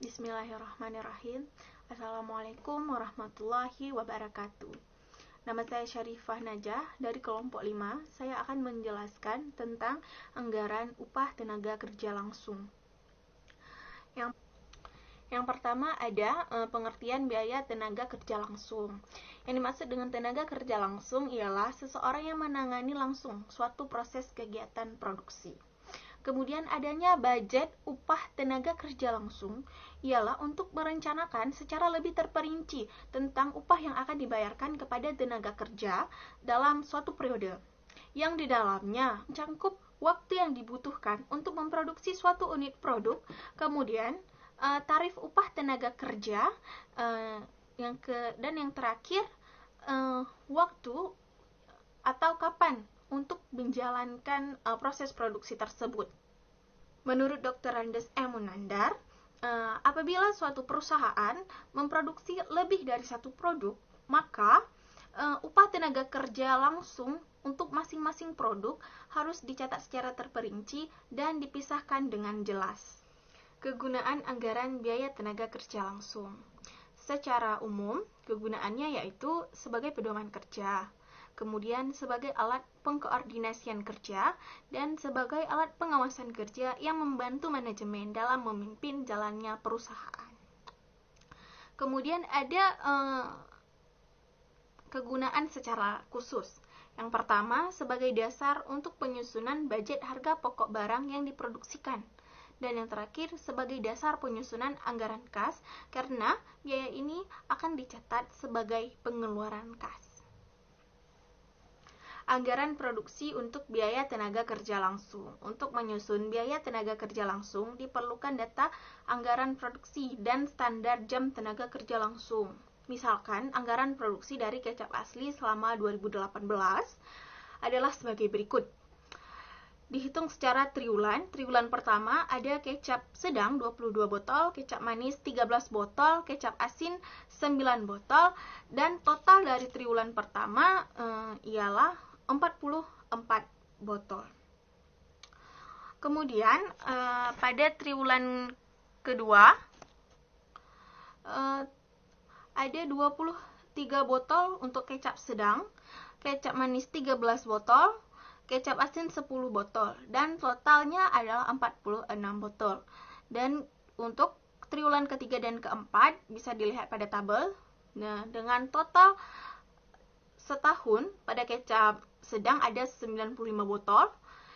Bismillahirrahmanirrahim. Assalamualaikum warahmatullahi wabarakatuh. Nama saya Syarifah Najah dari kelompok 5. Saya akan menjelaskan tentang anggaran upah tenaga kerja langsung. Yang pertama ada pengertian biaya tenaga kerja langsung. Yang dimaksud dengan tenaga kerja langsung ialah seseorang yang menangani langsung suatu proses kegiatan produksi. Kemudian adanya budget upah tenaga kerja langsung ialah untuk merencanakan secara lebih terperinci tentang upah yang akan dibayarkan kepada tenaga kerja dalam suatu periode, yang di dalamnya mencakup waktu yang dibutuhkan untuk memproduksi suatu unit produk, kemudian tarif upah tenaga kerja, dan yang terakhir waktu atau kapan untuk menjalankan proses produksi tersebut. Menurut Dr. Andes M. Munandar, apabila suatu perusahaan memproduksi lebih dari satu produk, maka upah tenaga kerja langsung untuk masing-masing produk harus dicatat secara terperinci dan dipisahkan dengan jelas. Kegunaan anggaran biaya tenaga kerja langsung. Secara umum, kegunaannya yaitu sebagai pedoman kerja, kemudian sebagai alat pengkoordinasian kerja, dan sebagai alat pengawasan kerja yang membantu manajemen dalam memimpin jalannya perusahaan. Kemudian ada kegunaan secara khusus. Yang pertama, sebagai dasar untuk penyusunan budget harga pokok barang yang diproduksikan. Dan yang terakhir, sebagai dasar penyusunan anggaran kas, karena biaya ini akan dicatat sebagai pengeluaran kas. Anggaran produksi untuk biaya tenaga kerja langsung. Untuk menyusun biaya tenaga kerja langsung, diperlukan data anggaran produksi dan standar jam tenaga kerja langsung. Misalkan, anggaran produksi dari kecap asli selama 2018 adalah sebagai berikut. Dihitung secara triwulan. Triwulan pertama ada kecap sedang 22 botol, kecap manis 13 botol, kecap asin 9 botol, dan total dari triwulan pertama ialah 44 botol. Kemudian pada triwulan kedua ada 23 botol untuk kecap sedang, kecap manis 13 botol, kecap asin 10 botol, dan totalnya adalah 46 botol. Dan untuk triwulan ketiga dan keempat bisa dilihat pada tabel. Nah, dengan total setahun pada kecap sedang ada 95 botol,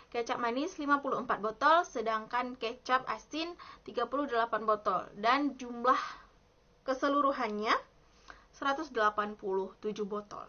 kecap manis 54 botol, sedangkan kecap asin 38 botol, dan jumlah keseluruhannya 187 botol.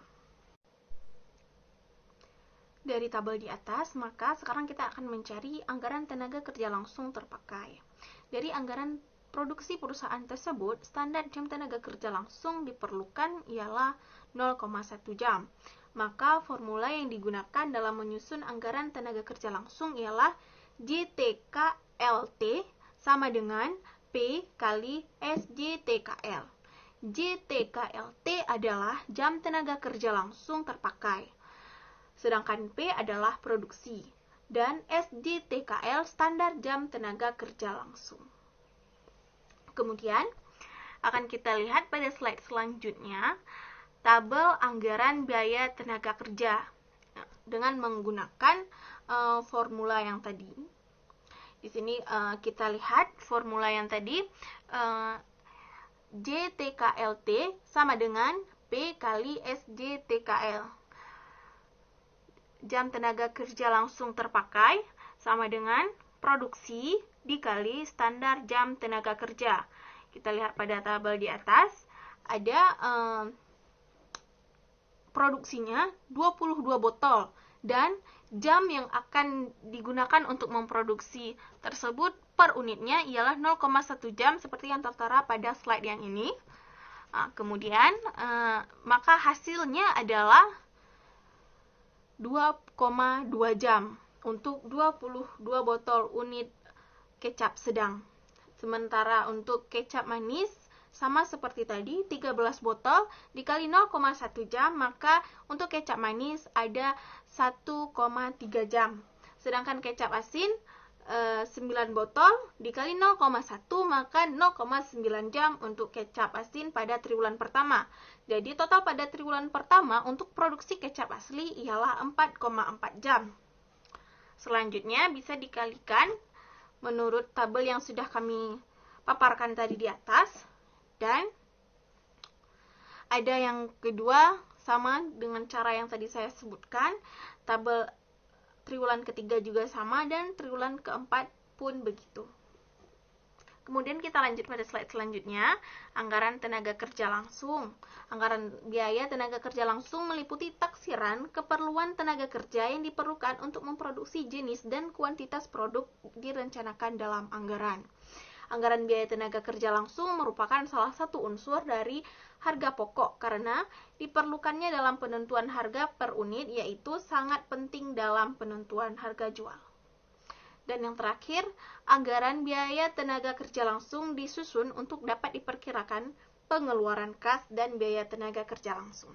Dari tabel di atas, maka sekarang kita akan mencari anggaran tenaga kerja langsung terpakai. Dari anggaran produksi perusahaan tersebut, standar jam tenaga kerja langsung diperlukan ialah 0,1 jam. Maka formula yang digunakan dalam menyusun anggaran tenaga kerja langsung ialah JTKLT sama dengan P kali SJTKL. JTKLT adalah jam tenaga kerja langsung terpakai, sedangkan P adalah produksi, dan SJTKL standar jam tenaga kerja langsung. Kemudian akan kita lihat pada slide selanjutnya tabel anggaran biaya tenaga kerja dengan menggunakan formula yang tadi. Di sini kita lihat formula yang tadi, JTKLT sama dengan P kali SJTKL. Jam tenaga kerja langsung terpakai sama dengan produksi dikali standar jam tenaga kerja. Kita lihat pada tabel di atas, ada produksinya 22 botol, dan jam yang akan digunakan untuk memproduksi tersebut per unitnya ialah 0,1 jam seperti yang tertera pada slide yang ini. Kemudian maka hasilnya adalah 2,2 jam untuk 22 botol unit kecap sedang. Sementara untuk kecap manis sama seperti tadi, 13 botol dikali 0,1 jam, maka untuk kecap manis ada 1,3 jam. Sedangkan kecap asin 9 botol dikali 0,1 maka 0,9 jam untuk kecap asin pada triwulan pertama. Jadi total pada triwulan pertama untuk produksi kecap asli ialah 4,4 jam. Selanjutnya bisa dikalikan menurut tabel yang sudah kami paparkan tadi di atas. Dan ada yang kedua sama dengan cara yang tadi saya sebutkan. Tabel triwulan ketiga juga sama dan triwulan keempat pun begitu. Kemudian kita lanjut pada slide selanjutnya, anggaran tenaga kerja langsung. Anggaran biaya tenaga kerja langsung meliputi taksiran keperluan tenaga kerja yang diperlukan untuk memproduksi jenis dan kuantitas produk direncanakan dalam anggaran. Anggaran biaya tenaga kerja langsung merupakan salah satu unsur dari harga pokok karena diperlukannya dalam penentuan harga per unit, yaitu sangat penting dalam penentuan harga jual. Dan yang terakhir, anggaran biaya tenaga kerja langsung disusun untuk dapat diperkirakan pengeluaran kas dan biaya tenaga kerja langsung.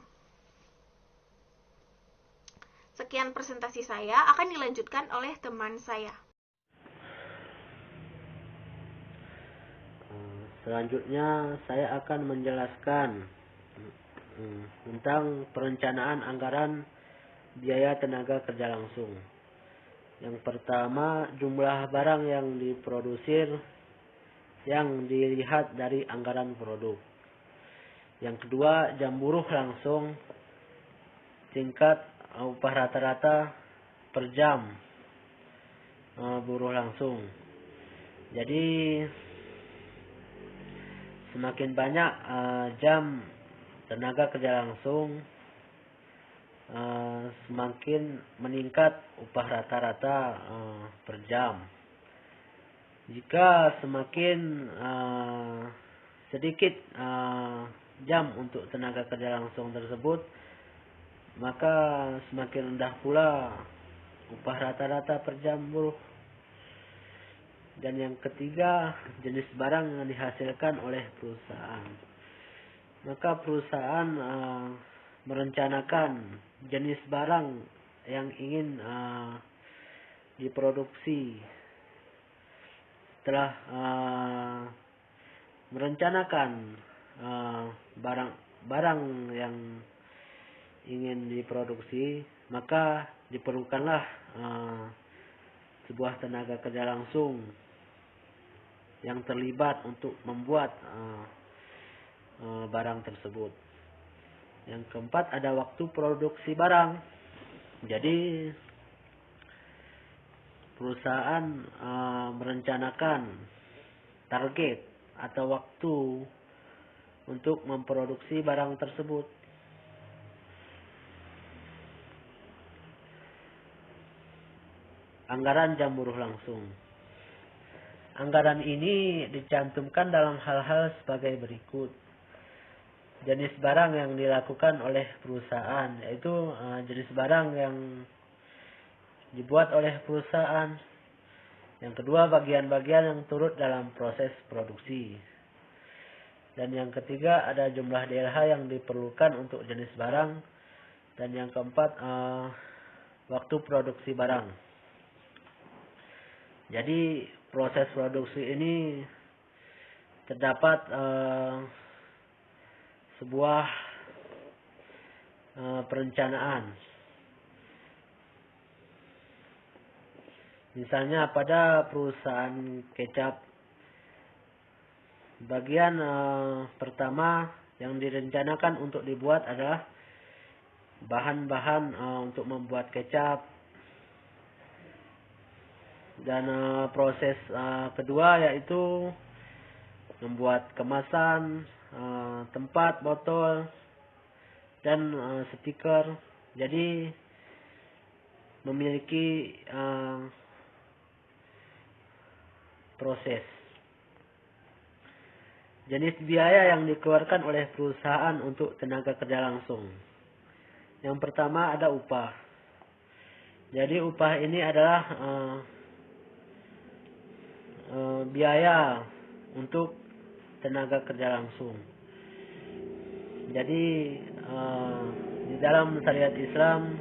Sekian presentasi saya, akan dilanjutkan oleh teman saya. Selanjutnya saya akan menjelaskan tentang perencanaan anggaran biaya tenaga kerja langsung. Yang pertama, jumlah barang yang diprodusir yang dilihat dari anggaran produk. Yang kedua, jam buruh langsung, tingkat upah rata-rata per jam buruh langsung. Jadi semakin banyak jam tenaga kerja langsung, semakin meningkat upah rata-rata per jam. Jika semakin sedikit jam untuk tenaga kerja langsung tersebut, maka semakin rendah pula upah rata-rata per jam buruh. Dan yang ketiga, jenis barang yang dihasilkan oleh perusahaan. Maka perusahaan merencanakan jenis barang yang ingin diproduksi. Setelah merencanakan barang yang ingin diproduksi, maka diperlukanlah sebuah tenaga kerja langsung yang terlibat untuk membuat barang tersebut. Yang keempat, ada waktu produksi barang. Jadi perusahaan merencanakan target atau waktu untuk memproduksi barang tersebut. Anggaran jam buruh langsung. Anggaran ini dicantumkan dalam hal-hal sebagai berikut. Jenis barang yang dilakukan oleh perusahaan, yaitu jenis barang yang dibuat oleh perusahaan. Yang kedua, bagian-bagian yang turut dalam proses produksi. Dan yang ketiga, ada jumlah DLH yang diperlukan untuk jenis barang. Dan yang keempat, waktu produksi barang. Jadi proses produksi ini terdapat sebuah perencanaan. Misalnya pada perusahaan kecap, bagian pertama yang direncanakan untuk dibuat adalah bahan-bahan untuk membuat kecap. Dan proses kedua yaitu membuat kemasan, tempat, botol, dan stiker. Jadi memiliki proses. Jenis biaya yang dikeluarkan oleh perusahaan untuk tenaga kerja langsung. Yang pertama ada upah. Jadi upah ini adalah biaya untuk tenaga kerja langsung. Jadi di dalam syariat Islam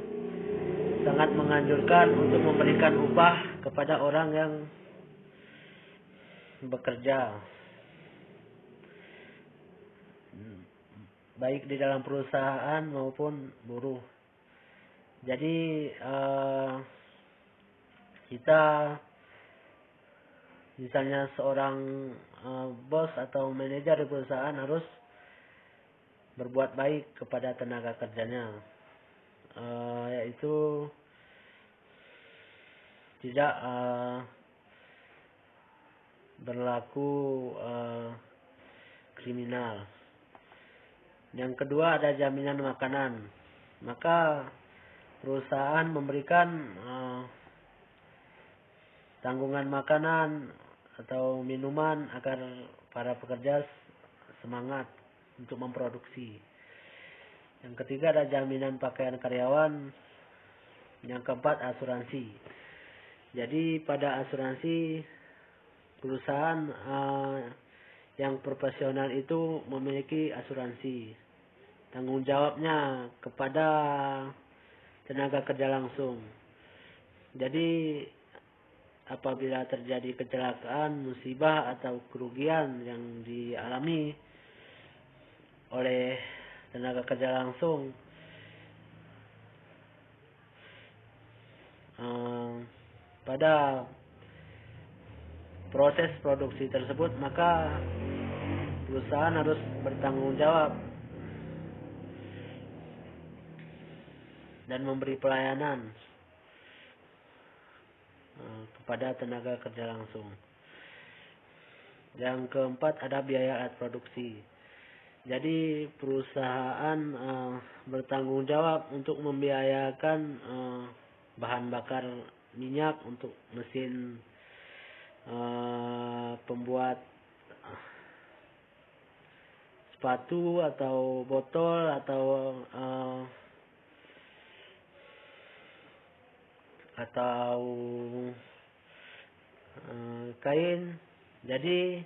sangat menganjurkan untuk memberikan upah kepada orang yang bekerja, baik di dalam perusahaan maupun buruh. Jadi kita misalnya seorang bos atau manajer di perusahaan harus berbuat baik kepada tenaga kerjanya, yaitu tidak berlaku kriminal. Yang kedua ada jaminan makanan. Maka perusahaan memberikan tanggungan makanan atau minuman agar para pekerja semangat untuk memproduksi. Yang ketiga ada jaminan pakaian karyawan. Yang keempat asuransi. Jadi pada asuransi perusahaan yang profesional itu memiliki asuransi. Tanggung jawabnya kepada tenaga kerja langsung. Jadi apabila terjadi kecelakaan, musibah atau kerugian yang dialami oleh tenaga kerja langsung, pada proses produksi tersebut, maka perusahaan harus bertanggung jawab dan memberi pelayanan kepada tenaga kerja langsung. Yang keempat ada biaya alat produksi. Jadi perusahaan bertanggung jawab untuk membiayakan bahan bakar minyak untuk mesin pembuat sepatu atau botol atau kain. Jadi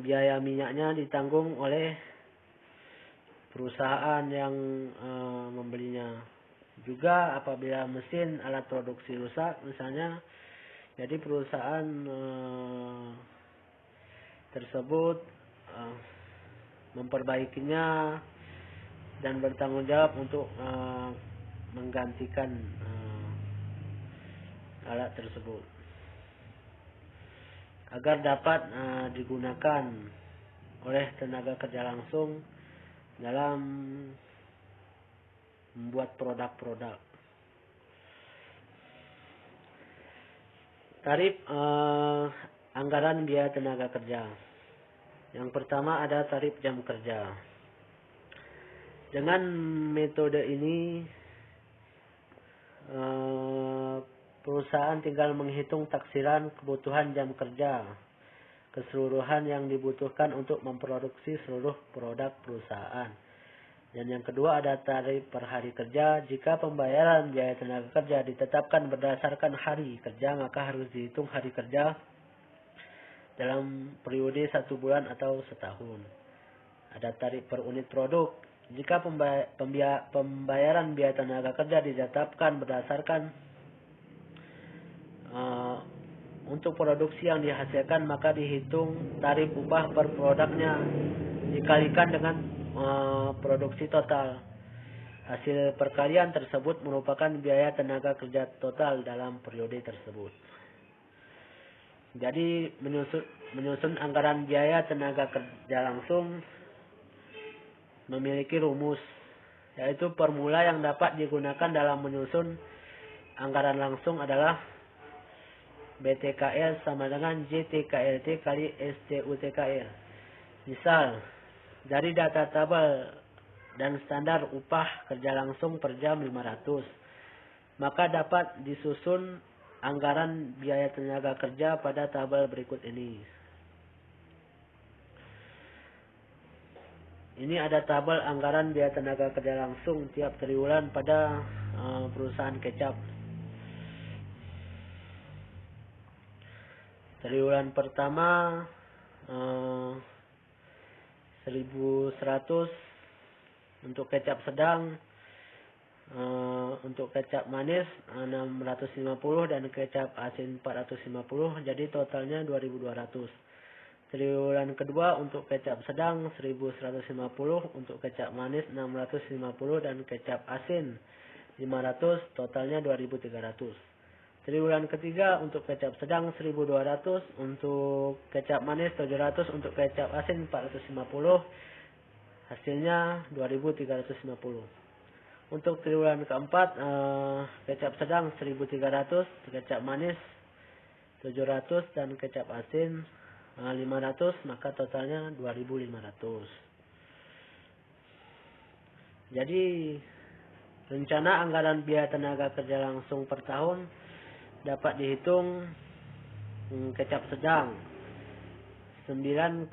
biaya minyaknya ditanggung oleh perusahaan yang membelinya. Juga apabila mesin alat produksi rusak misalnya, jadi perusahaan tersebut memperbaikinya dan bertanggung jawab untuk menggantikan alat tersebut agar dapat digunakan oleh tenaga kerja langsung dalam membuat produk-produk. Tarif anggaran biaya tenaga kerja. Yang pertama ada tarif jam kerja. Dengan metode ini perusahaan tinggal menghitung taksiran kebutuhan jam kerja keseluruhan yang dibutuhkan untuk memproduksi seluruh produk perusahaan. Dan yang kedua ada tarif per hari kerja. Jika pembayaran biaya tenaga kerja ditetapkan berdasarkan hari kerja, maka harus dihitung hari kerja dalam periode 1 bulan atau setahun. Ada tarif per unit produk. Jika pembayaran biaya tenaga kerja ditetapkan berdasarkan untuk produksi yang dihasilkan, maka dihitung tarif upah per produknya dikalikan dengan produksi total. Hasil perkalian tersebut merupakan biaya tenaga kerja total dalam periode tersebut. Jadi menyusun anggaran biaya tenaga kerja langsung memiliki rumus, yaitu formula yang dapat digunakan dalam menyusun anggaran langsung adalah BTKL sama dengan JTKLT kali STUTKL. Misal, dari data tabel dan standar upah kerja langsung per jam 500, maka dapat disusun anggaran biaya tenaga kerja pada tabel berikut ini. Ini ada tabel anggaran biaya tenaga kerja langsung tiap triwulan pada perusahaan kecap. Triwulan pertama 1.100 untuk kecap sedang, untuk kecap manis 650 dan kecap asin 450, jadi totalnya 2200. Triwulan kedua untuk kecap sedang 1150, untuk kecap manis 650 dan kecap asin 500, totalnya 2300. Triwulan ketiga untuk kecap sedang 1200, untuk kecap manis 700, untuk kecap asin 450, hasilnya 2350. Untuk triwulan keempat kecap sedang 1300, kecap manis 700 dan kecap asin 500, maka totalnya 2500. Jadi rencana anggaran biaya tenaga kerja langsung per tahun dapat dihitung kecap sedang 9,5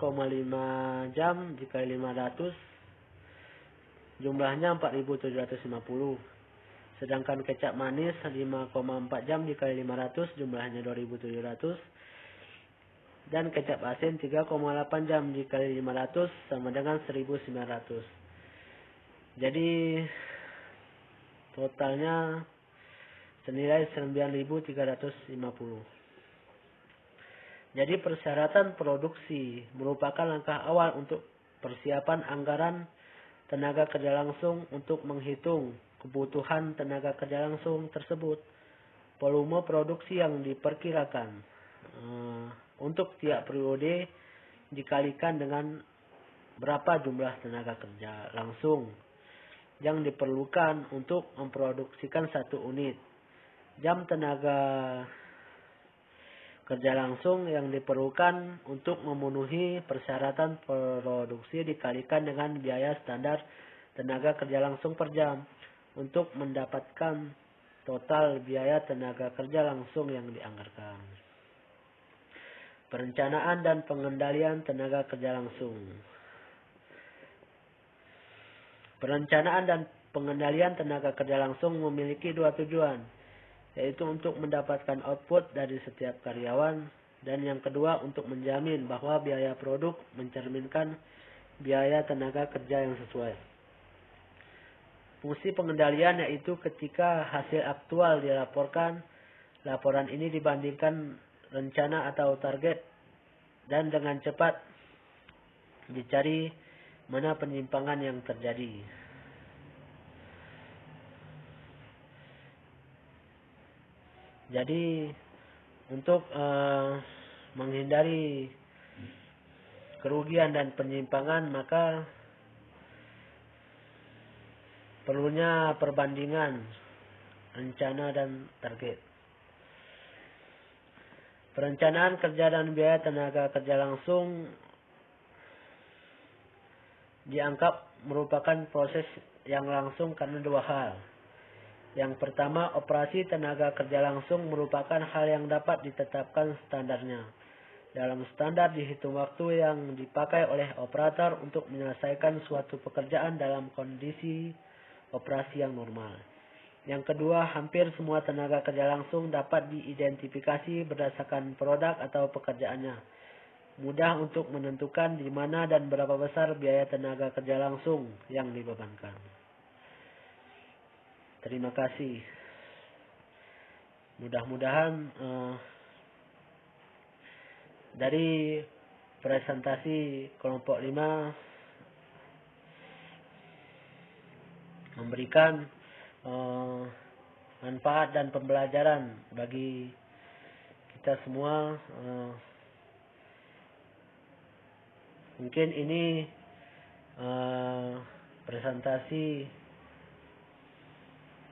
jam dikali 500, jumlahnya 4750. Sedangkan kecap manis 5,4 jam dikali 500, jumlahnya 2700. Dan kecap asin 3,8 jam dikali 500 sama dengan 1900. Jadi totalnya senilai 9350. Jadi persyaratan produksi merupakan langkah awal untuk persiapan anggaran tenaga kerja langsung untuk menghitung kebutuhan tenaga kerja langsung tersebut, volume produksi yang diperkirakan untuk tiap periode dikalikan dengan berapa jumlah tenaga kerja langsung yang diperlukan untuk memproduksikan satu unit. Jam tenaga kerja langsung yang diperlukan untuk memenuhi persyaratan produksi dikalikan dengan biaya standar tenaga kerja langsung per jam untuk mendapatkan total biaya tenaga kerja langsung yang dianggarkan. Perencanaan dan pengendalian tenaga kerja langsung. Perencanaan dan pengendalian tenaga kerja langsung memiliki dua tujuan, yaitu untuk mendapatkan output dari setiap karyawan, dan yang kedua untuk menjamin bahwa biaya produk mencerminkan biaya tenaga kerja yang sesuai. Fungsi pengendalian yaitu ketika hasil aktual dilaporkan, laporan ini dibandingkan rencana atau target dan dengan cepat dicari mana penyimpangan yang terjadi. Jadi untuk menghindari kerugian dan penyimpangan, maka perlunya perbandingan rencana dan target. Perencanaan kerja dan biaya tenaga kerja langsung dianggap merupakan proses yang langsung karena dua hal. Yang pertama, operasi tenaga kerja langsung merupakan hal yang dapat ditetapkan standarnya. Dalam standar dihitung waktu yang dipakai oleh operator untuk menyelesaikan suatu pekerjaan dalam kondisi operasi yang normal. Yang kedua, hampir semua tenaga kerja langsung dapat diidentifikasi berdasarkan produk atau pekerjaannya. Mudah untuk menentukan di mana dan berapa besar biaya tenaga kerja langsung yang dibebankan. Terima kasih. Mudah-mudahan dari presentasi kelompok 5 memberikan manfaat dan pembelajaran bagi kita semua. Mungkin ini presentasi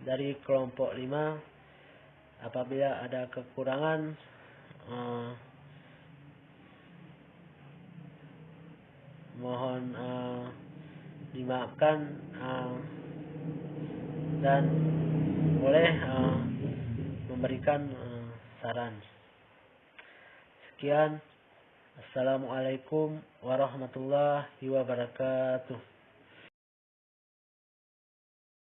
dari kelompok 5. Apabila ada kekurangan, mohon dimaafkan dan boleh memberikan saran. Sekian. Assalamualaikum warahmatullahi wabarakatuh.